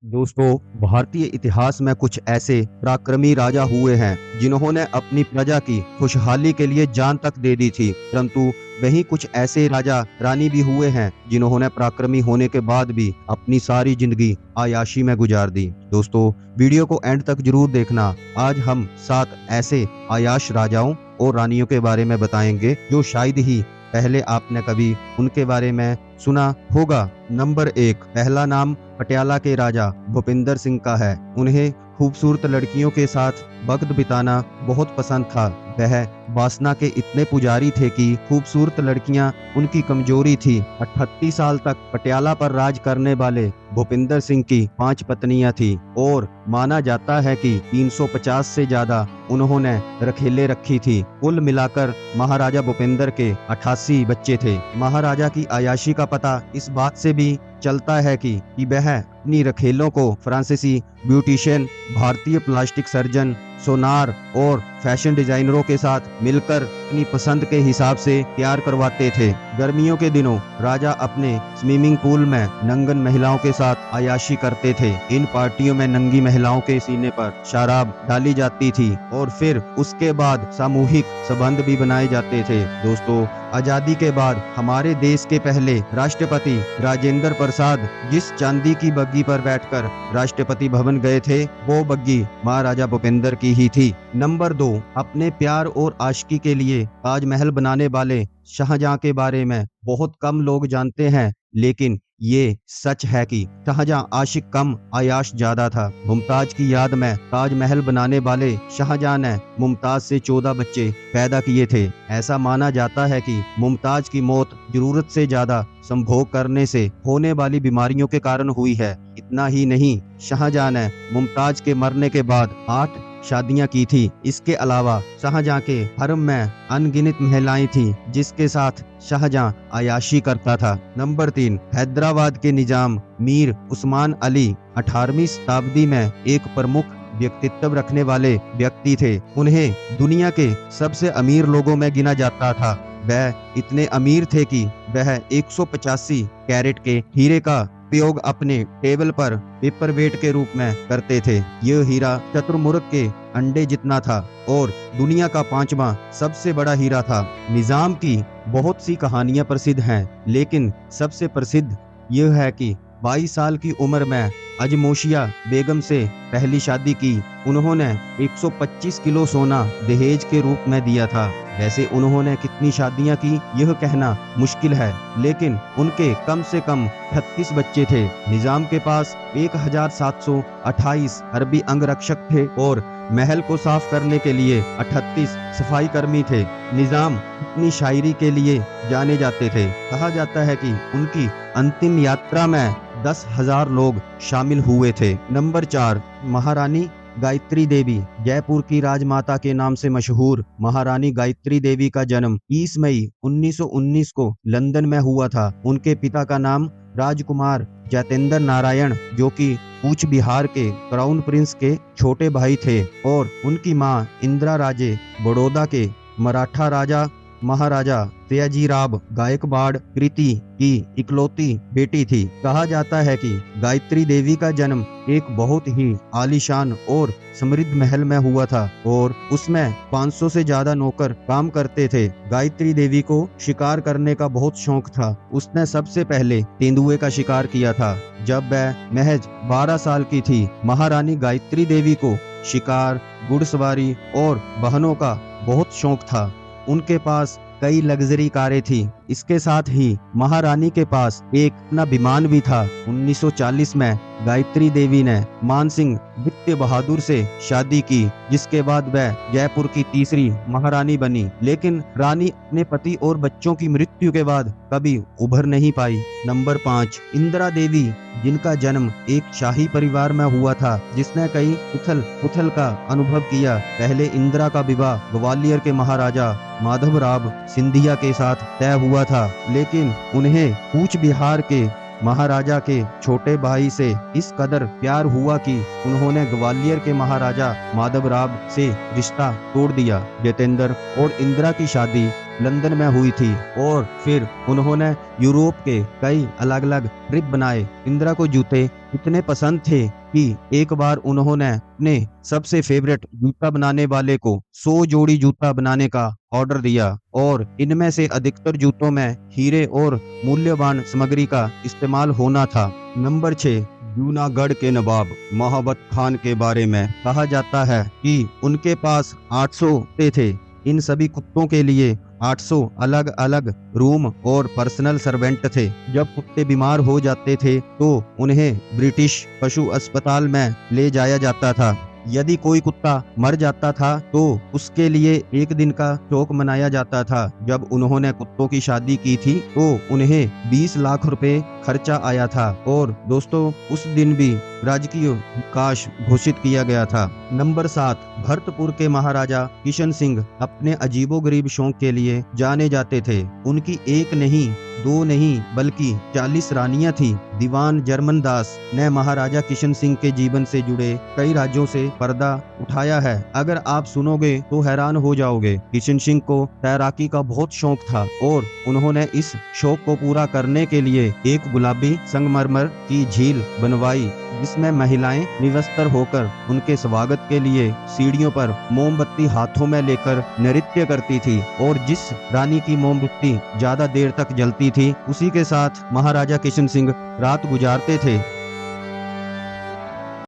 दोस्तों, भारतीय इतिहास में कुछ ऐसे पराक्रमी राजा हुए हैं जिन्होंने अपनी प्रजा की खुशहाली के लिए जान तक दे दी थी। परंतु वहीं कुछ ऐसे राजा रानी भी हुए हैं जिन्होंने पराक्रमी होने के बाद भी अपनी सारी जिंदगी आयाशी में गुजार दी। दोस्तों, वीडियो को एंड तक जरूर देखना। आज हम 7 ऐसे आयाश राजाओं और रानियों के बारे में बताएंगे जो शायद ही पहले आपने कभी उनके बारे में सुना होगा। नंबर 1, पहला नाम पटियाला के राजा भूपिंदर सिंह का है। उन्हें खूबसूरत लड़कियों के साथ वक्त बिताना बहुत पसंद था। वह वासना के इतने पुजारी थे कि खूबसूरत लड़कियां उनकी कमजोरी थी। 38 साल तक पटियाला पर राज करने वाले भूपिंदर सिंह की 5 पत्नियां थी और माना जाता है कि 350 से ज्यादा उन्होंने रखेले रखी थी। कुल मिलाकर महाराजा भूपिंदर के 88 बच्चे थे। महाराजा की आयाशी का पता इस बात से भी चलता है कि वह अपनी रखेलों को फ्रांसीसी ब्यूटिशियन, भारतीय प्लास्टिक सर्जन, सोनार और फैशन डिजाइनरों के साथ मिलकर अपनी पसंद के हिसाब से तैयार करवाते थे। गर्मियों के दिनों राजा अपने स्विमिंग पूल में नंगन महिलाओं के साथ आयाशी करते थे। इन पार्टियों में नंगी महिलाओं के सीने पर शराब डाली जाती थी और फिर उसके बाद सामूहिक संबंध भी बनाए जाते थे। दोस्तों, आजादी के बाद हमारे देश के पहले राष्ट्रपति राजेंद्र प्रसाद जिस चांदी की बग्गी पर बैठकर राष्ट्रपति भवन गए थे, वो बग्गी महाराजा भूपेंद्र की ही थी। नंबर 2, अपने प्यार और आशिकी के लिए ताजमहल बनाने वाले शाहजहां के बारे में बहुत कम लोग जानते हैं, लेकिन ये सच है कि शाहजहां आशिक कम, आयाश ज्यादा था। मुमताज की याद में ताजमहल बनाने वाले शाहजहां ने मुमताज से 14 बच्चे पैदा किए थे। ऐसा माना जाता है कि मुमताज की मौत जरूरत से ज्यादा संभोग करने से होने वाली बीमारियों के कारण हुई है। इतना ही नहीं, शाहजहां ने मुमताज के मरने के बाद 8 शादियां की थी। इसके अलावा शाहजहां के हरम में अनगिनत महिलाएं थीं जिसके साथ शाहजहां आयाशी करता था। नंबर 3, हैदराबाद के निजाम मीर उस्मान अली 18वीं शताब्दी में एक प्रमुख व्यक्तित्व रखने वाले व्यक्ति थे। उन्हें दुनिया के सबसे अमीर लोगों में गिना जाता था। वह इतने अमीर थे कि वह 185 कैरेट के हीरे का उपयोग अपने टेबल पर पेपरवेट के रूप में करते थे। यह हीरा शतुरमुर्ग के अंडे जितना था और दुनिया का 5वां सबसे बड़ा हीरा था। निजाम की बहुत सी कहानियां प्रसिद्ध हैं, लेकिन सबसे प्रसिद्ध यह है कि 22 साल की उम्र में अजमोशिया बेगम से पहली शादी की। उन्होंने 125 किलो सोना दहेज के रूप में दिया था। वैसे उन्होंने कितनी शादियां की यह कहना मुश्किल है, लेकिन उनके कम से कम 36 बच्चे थे। निजाम के पास 1728 हरबी अंगरक्षक थे और महल को साफ करने के लिए 38 सफाई कर्मी थे। निजाम अपनी शायरी के लिए जाने जाते थे। कहा जाता है कि उनकी अंतिम यात्रा में 10,000 लोग शामिल हुए थे। नंबर 4, महारानी गायत्री देवी। जयपुर की राजमाता के नाम से मशहूर महारानी गायत्री देवी का जन्म 30 मई 1919 को लंदन में हुआ था। उनके पिता का नाम राजकुमार जतेंद्र नारायण, जो कि कूच बिहार के क्राउन प्रिंस के छोटे भाई थे, और उनकी मां इंदिरा राजे बड़ौदा के मराठा राजा महाराजा सयाजीराव गायकवाड़ कृति की इकलौती बेटी थी। कहा जाता है कि गायत्री देवी का जन्म एक बहुत ही आलीशान और समृद्ध महल में हुआ था और उसमें 500 से ज्यादा नौकर काम करते थे। गायत्री देवी को शिकार करने का बहुत शौक था। उसने सबसे पहले तेंदुए का शिकार किया था जब वह महज 12 साल की थी। महारानी गायत्री देवी को शिकार, घुड़सवारी और वाहनों का बहुत शौक था। उनके पास कई लग्जरी कारें थी। इसके साथ ही महारानी के पास एक अपना विमान भी था। 1940 में गायत्री देवी ने मान सिंह द्वितीय बहादुर से शादी की, जिसके बाद वह जयपुर की तीसरी महारानी बनी। लेकिन रानी अपने पति और बच्चों की मृत्यु के बाद कभी उभर नहीं पाई। नंबर 5, इंदिरा देवी, जिनका जन्म एक शाही परिवार में हुआ था जिसने कई उथल पुथल का अनुभव किया। पहले इंदिरा का विवाह ग्वालियर के महाराजा माधवराव सिंधिया के साथ तय हुआ था, लेकिन उन्हें कूच बिहार के महाराजा के छोटे भाई से इस कदर प्यार हुआ कि उन्होंने ग्वालियर के महाराजा माधवराव से रिश्ता तोड़ दिया। जितेंद्र और इंदिरा की शादी लंदन में हुई थी और फिर उन्होंने यूरोप के कई अलग अलग ट्रिप बनाए। इंदिरा को जूते इतने पसंद थे कि एक बार उन्होंने अपने सबसे फेवरेट जूता बनाने वाले को 100 जोड़ी जूता बनाने का ऑर्डर दिया और इनमें से अधिकतर जूतों में हीरे और मूल्यवान सामग्री का इस्तेमाल होना था। नंबर 6, जूनागढ़ के नवाब महाबत खान के बारे में कहा जाता है कि उनके पास 800 कुत्ते थे। इन सभी कुत्तों के लिए 800 अलग अलग रूम और पर्सनल सर्वेंट थे। जब कुत्ते बीमार हो जाते थे तो उन्हें ब्रिटिश पशु अस्पताल में ले जाया जाता था। यदि कोई कुत्ता मर जाता था तो उसके लिए एक दिन का शोक मनाया जाता था। जब उन्होंने कुत्तों की शादी की थी तो उन्हें 20 लाख रुपए खर्चा आया था और दोस्तों उस दिन भी राजकीय अवकाश घोषित किया गया था। नंबर 7, भरतपुर के महाराजा किशन सिंह अपने अजीबोगरीब शौक के लिए जाने जाते थे। उनकी एक नहीं, दो नहीं बल्कि 40 रानियां थी। दीवान जर्मन दास ने महाराजा किशन सिंह के जीवन से जुड़े कई राज्यों से पर्दा उठाया है। अगर आप सुनोगे तो हैरान हो जाओगे। किशन सिंह को तैराकी का बहुत शौक था और उन्होंने इस शौक को पूरा करने के लिए एक गुलाबी संगमरमर की झील बनवाई जिसमें महिलाएं निवस्त्र होकर उनके स्वागत के लिए सीढ़ियों पर मोमबत्ती हाथों में लेकर नृत्य करती थी और जिस रानी की मोमबत्ती ज्यादा देर तक जलती थी उसी के साथ महाराजा किशन सिंह रात गुजारते थे।